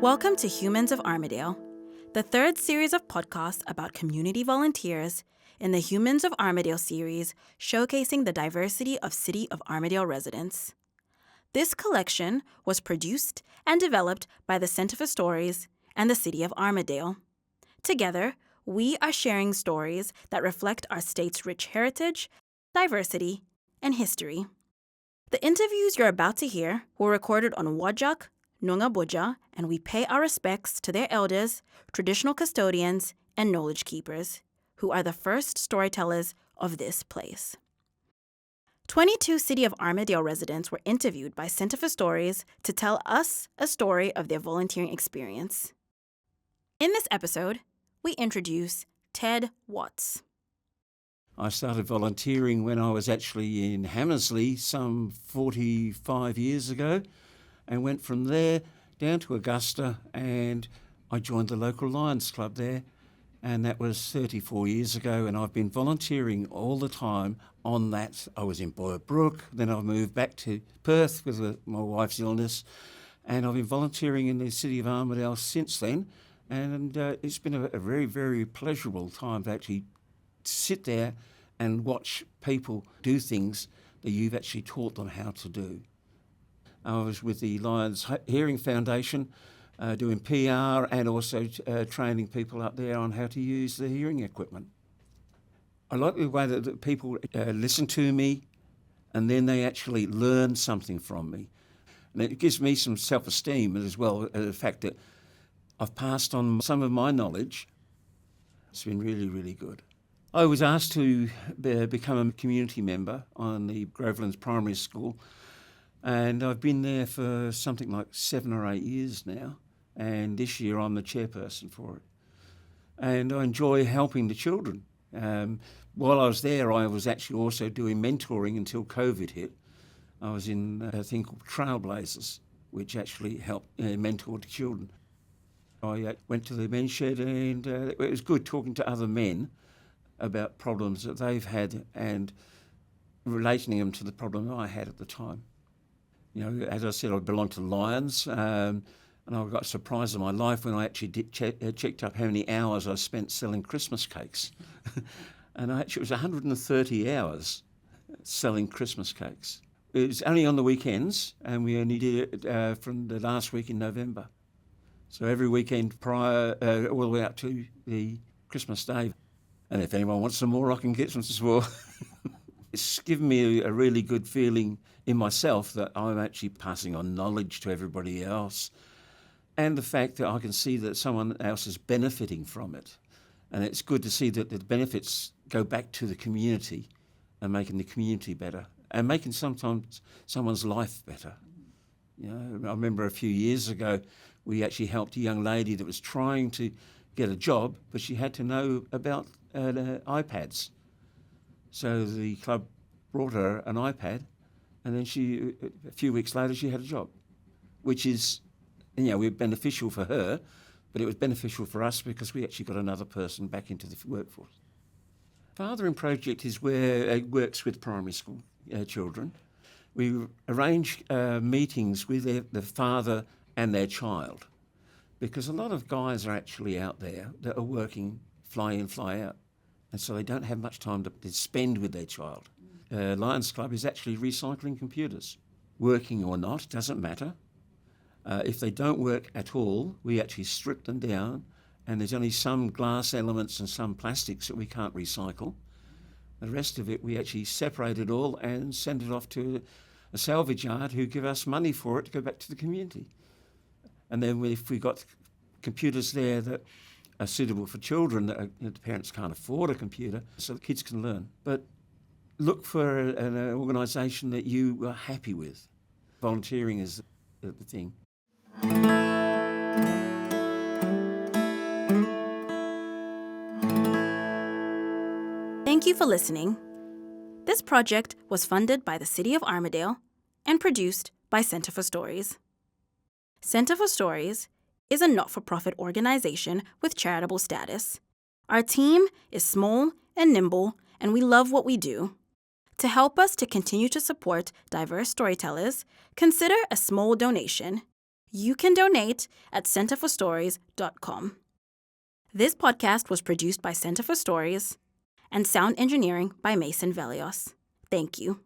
Welcome to Humans of Armadale, the third series of podcasts about community volunteers in the Humans of Armadale series showcasing the diversity of City of Armadale residents. This collection was produced and developed by the Center for Stories and the City of Armadale. Together, we are sharing stories that reflect our state's rich heritage, diversity, and history. The interviews you're about to hear were recorded on Wajak, Noongar Boja, and we pay our respects to their elders, traditional custodians, and knowledge keepers, who are the first storytellers of this place. 22 City of Armadale residents were interviewed by Center for Stories to tell us a story of their volunteering experience. In this episode, we introduce Ted Watts. I started volunteering when I was actually in Hammersley some 45 years ago, and went from there down to Augusta, and I joined the local Lions Club there, and that was 34 years ago, and I've been volunteering all the time on that. I was in Boyabrook, then I moved back to Perth with my wife's illness, and I've been volunteering in the City of Armadale since then, and it's been a very, very pleasurable time to actually sit there and watch people do things that you've actually taught them how to do. I was with the Lions Hearing Foundation doing PR and also training people up there on how to use the hearing equipment. I like the way that people listen to me and then they actually learn something from me. And it gives me some self-esteem as well, the fact that I've passed on some of my knowledge. It's been really, really good. I was asked to become a community member on the Grovelands Primary School, and I've been there for something like 7 or 8 years now, and this year I'm the chairperson for it. And I enjoy helping the children. While I was there, I was actually also doing mentoring until COVID hit. I was in a thing called Trailblazers, which actually helped mentor the children. I went to the men's shed, and it was good talking to other men about problems that they've had and relating them to the problem I had at the time. You know, as I said, I belonged to Lions, and I got surprised in my life when I actually checked up how many hours I spent selling Christmas cakes. And it was 130 hours selling Christmas cakes. It was only on the weekends, and we only did it from the last week in November. So every weekend prior, all the way up to the Christmas Day. And if anyone wants some more, I can get some as well. It's given me a really good feeling in myself that I'm actually passing on knowledge to everybody else, and the fact that I can see that someone else is benefiting from it. And it's good to see that the benefits go back to the community and making the community better and making sometimes someone's life better. You know, I remember a few years ago, we actually helped a young lady that was trying to get a job, but she had to know about iPads. So the club brought her an iPad, and then a few weeks later, she had a job, which is, beneficial for her, but it was beneficial for us because we actually got another person back into the workforce. Fathering Project is where it works with primary school children. We arrange meetings with the father and their child, because a lot of guys are actually out there that are working fly in, fly out. And so they don't have much time to spend with their child. Lions Club is actually recycling computers. Working or not, doesn't matter. If they don't work at all, we actually strip them down, and there's only some glass elements and some plastics that we can't recycle. The rest of it, we actually separate it all and send it off to a salvage yard who give us money for it to go back to the community. And then if we've got computers there that are suitable for children that the parents can't afford a computer, so the kids can learn. But look for an organisation that you are happy with. Volunteering is the thing. Thank you for listening. This project was funded by the City of Armadale and produced by Center for Stories. Center for Stories is a not-for-profit organization with charitable status. Our team is small and nimble, and we love what we do. To help us to continue to support diverse storytellers, consider a small donation. You can donate at centerforstories.com. This podcast was produced by Center for Stories and sound engineering by Mason Velios. Thank you.